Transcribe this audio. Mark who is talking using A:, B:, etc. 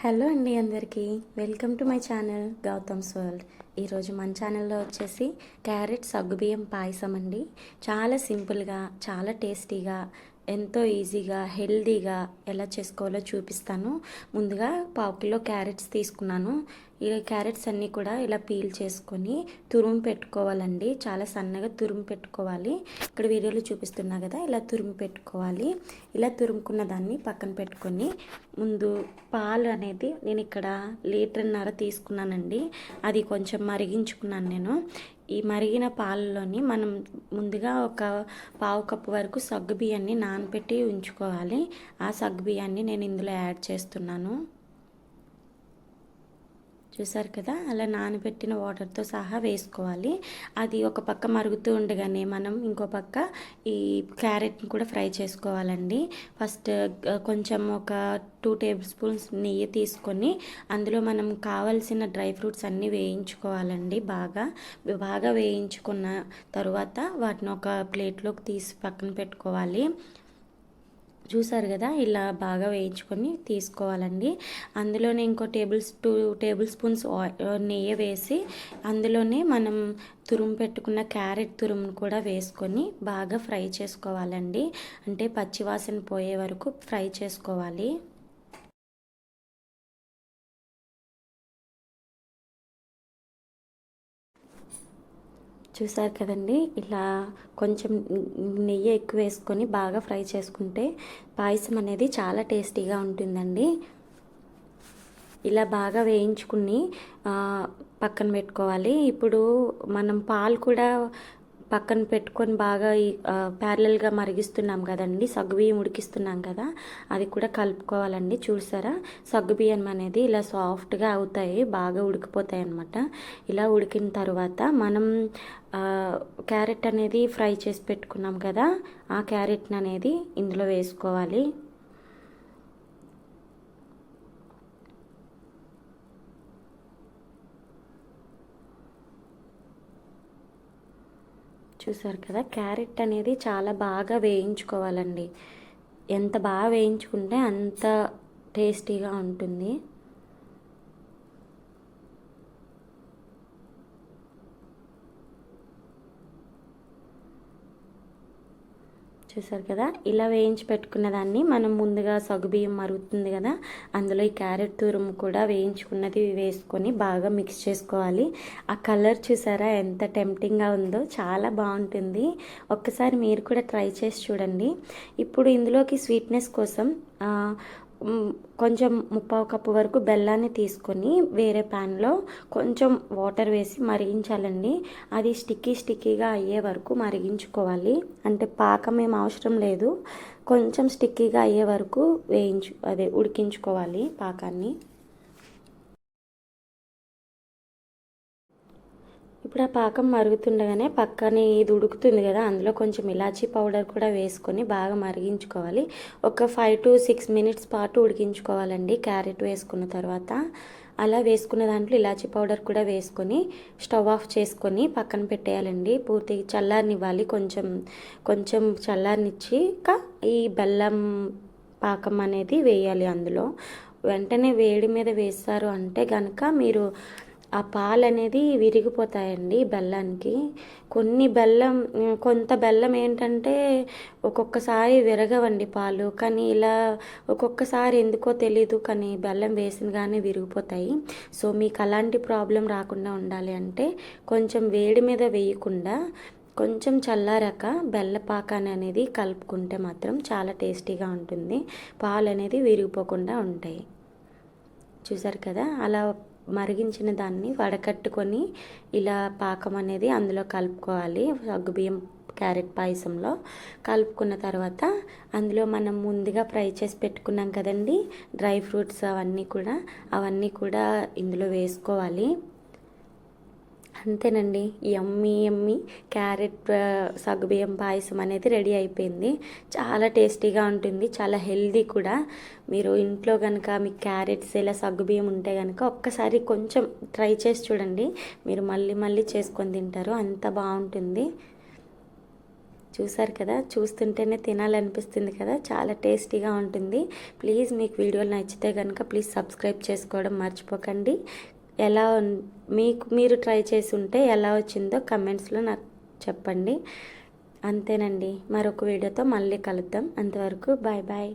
A: Hello అండి అందరికీ welcome to my channel Gautam's world. ఈరోజు మన ఛానల్లో వచ్చేసి క్యారెట్ సగ్గుబియ్యం పాయసం అండి. చాలా సింపుల్గా, చాలా టేస్టీగా, ఎంతో ఈజీగా, హెల్దీగా ఎలా చేసుకోవాలో చూపిస్తాను. ముందుగా 1/2 కిలో క్యారెట్స్ తీసుకున్నాను. ఈ క్యారెట్స్ అన్నీ కూడా ఇలా పీల్ చేసుకొని తురుము పెట్టుకోవాలండి. చాలా సన్నగా తురుము పెట్టుకోవాలి. ఇక్కడ వీడియోలో చూపిస్తున్నా కదా, ఇలా తురుము పెట్టుకోవాలి. ఇలా తురుముకున్న దాన్ని పక్కన పెట్టుకొని ముందు పాలు అనేది నేను ఇక్కడ 1.5 లీటర్ తీసుకున్నానండి. అది కొంచెం మరిగించుకున్నాను నేను. ఈ మరిగిన పాలలోని మనం ముందుగా ఒక 1/2 కప్పు వరకు సగ్గుబియ్యాన్ని నానబెట్టి ఉంచుకోవాలి. ఆ సగ్గుబియ్యాన్ని నేను ఇందులో యాడ్ చేస్తున్నాను. చూసారు కదా, అలా నానబెట్టిన వాటర్తో సహా వేసుకోవాలి. అది ఒక పక్క మరుగుతూ ఉండగానే మనం ఇంకో పక్క ఈ క్యారెట్ని కూడా ఫ్రై చేసుకోవాలండి. ఫస్ట్ కొంచెం ఒక 2 టేబుల్ స్పూన్స్ నెయ్యి తీసుకొని అందులో మనం కావాల్సిన డ్రై ఫ్రూట్స్ అన్నీ వేయించుకోవాలండి. బాగా వేయించుకున్న తరువాత వాటిని ఒక ప్లేట్లోకి తీసి పక్కన పెట్టుకోవాలి. చూసారు కదా, ఇలా బాగా వేయించుకొని తీసుకోవాలండి. అందులోనే ఇంకో 2 టేబుల్ స్పూన్స్ నెయ్యి వేసి అందులోనే మనం తురుము పెట్టుకున్న క్యారెట్ తురుమును కూడా వేసుకొని బాగా ఫ్రై చేసుకోవాలండి. అంటే పచ్చివాసన పోయే వరకు ఫ్రై చేసుకోవాలి. చూసారు కదండి, ఇలా కొంచెం నెయ్యి ఎక్కువ వేసుకొని బాగా ఫ్రై చేసుకుంటే పాయసం అనేది చాలా టేస్టీగా ఉంటుందండి. ఇలా బాగా వేయించుకుని పక్కన పెట్టుకోవాలి. ఇప్పుడు మనం పాలు కూడా పక్కన పెట్టుకొని బాగా ప్యారలల్గా మరిగిస్తున్నాం కదండి, సగ్గుబియ్యం ఉడికిస్తున్నాం కదా, అది కూడా కలుపుకోవాలండి. చూసారా, సగ్గుబియ్యం అనేది ఇలా సాఫ్ట్గా అవుతాయి, బాగా ఉడికిపోతాయి అన్నమాట. ఇలా ఉడికిన తర్వాత మనం క్యారెట్ అనేది ఫ్రై చేసి పెట్టుకున్నాం కదా, ఆ క్యారెట్ని అనేది ఇందులో వేసుకోవాలి. చూసారు కదా, క్యారెట్ అనేది చాలా బాగా వేయించుకోవాలండి. ఎంత బాగా వేయించుకుంటే అంత టేస్టీగా ఉంటుంది. చూసారు కదా, ఇలా వేయించి పెట్టుకున్న దాన్ని మనం ముందుగా సగ్గుబియ్యం మరుగుతుంది కదా, అందులో ఈ క్యారెట్ తురుము కూడా వేయించుకున్నది వేసుకొని బాగా మిక్స్ చేసుకోవాలి. ఆ కలర్ చూసారా ఎంత టెంప్టింగ్గా ఉందో, చాలా బాగుంటుంది. ఒక్కసారి మీరు కూడా ట్రై చేసి చూడండి. ఇప్పుడు ఇందులోకి స్వీట్నెస్ కోసం కొంచెం 1/4 కప్పు వరకు బెల్లాన్ని తీసుకొని వేరే ప్యాన్లో కొంచెం వాటర్ వేసి మరిగించాలండి. అది స్టిక్కీగా అయ్యే వరకు మరిగించుకోవాలి. అంటే పాకం ఏం అవసరం లేదు, కొంచెం స్టిక్కీగా అయ్యే వరకు ఉడికించుకోవాలి పాకాన్ని. ఇప్పుడు ఆ పాకం మరుగుతుండగానే పక్కనే ఇది ఉడుకుతుంది కదా, అందులో కొంచెం ఇలాచీ పౌడర్ కూడా వేసుకొని బాగా మరిగించుకోవాలి. ఒక 5 to 6 మినిట్స్ పాటు ఉడికించుకోవాలండి క్యారెట్ వేసుకున్న తర్వాత. అలా వేసుకున్న దాంట్లో ఇలాచీ పౌడర్ కూడా వేసుకొని స్టవ్ ఆఫ్ చేసుకొని పక్కన పెట్టేయాలండి. పూర్తిగా చల్లారనివ్వాలి. కొంచెం చల్లారనిచ్చి ఈ బెల్లం పాకం అనేది వేయాలి అందులో. వెంటనే వేడి మీద వేస్తారు అంటే కనుక మీరు ఆ పాలు అనేది విరిగిపోతాయండి బెల్లానికి. కొంత బెల్లం ఏంటంటే ఒక్కొక్కసారి విరగవండి పాలు, కానీ ఇలా ఒక్కొక్కసారి ఎందుకో తెలీదు కానీ బెల్లం వేసినగానే విరిగిపోతాయి. సో మీకు అలాంటి ప్రాబ్లం రాకుండా ఉండాలి అంటే కొంచెం వేడి మీద వేయకుండా కొంచెం చల్లారాక బెల్లపాకాన్ని అనేది కలుపుకుంటే మాత్రం చాలా టేస్టీగా ఉంటుంది. పాలు అనేది విరిగిపోకుండా ఉంటాయి. చూసారు కదా, అలా మరిగించిన దాన్ని వడకట్టుకొని ఇలా పాకం అనేది అందులో కలుపుకోవాలి. సగ్గుబియ్యం క్యారెట్ పాయసంలో కలుపుకున్న తర్వాత అందులో మనం ముందుగా ఫ్రై చేసి పెట్టుకున్నాం కదండి డ్రై ఫ్రూట్స్, అవన్నీ కూడా ఇందులో వేసుకోవాలి. అంతేనండి, యమ్మీ క్యారెట్ సగ్గుబియ్యం పాయసం అనేది రెడీ అయిపోయింది. చాలా టేస్టీగా ఉంటుంది, చాలా హెల్దీ కూడా. మీరు ఇంట్లో కనుక మీకు క్యారెట్స్ ఇలా సగ్గుబియ్యం ఉంటే కనుక ఒక్కసారి కొంచెం ట్రై చేసి చూడండి, మీరు మళ్ళీ చేసుకొని తింటారు, అంత బాగుంటుంది. చూసారు కదా, చూస్తుంటేనే తినాలనిపిస్తుంది కదా, చాలా టేస్టీగా ఉంటుంది. ప్లీజ్ మీకు వీడియోలు నచ్చితే కనుక ప్లీజ్ సబ్స్క్రైబ్ చేసుకోవడం మర్చిపోకండి. మీరు ట్రై చేసి ఉంటే ఎలా వచ్చిందో కమెంట్స్లో నాకు చెప్పండి. అంతేనండి, మరొక వీడియోతో మళ్ళీ కలుద్దాం. అంతవరకు బాయ్ బాయ్.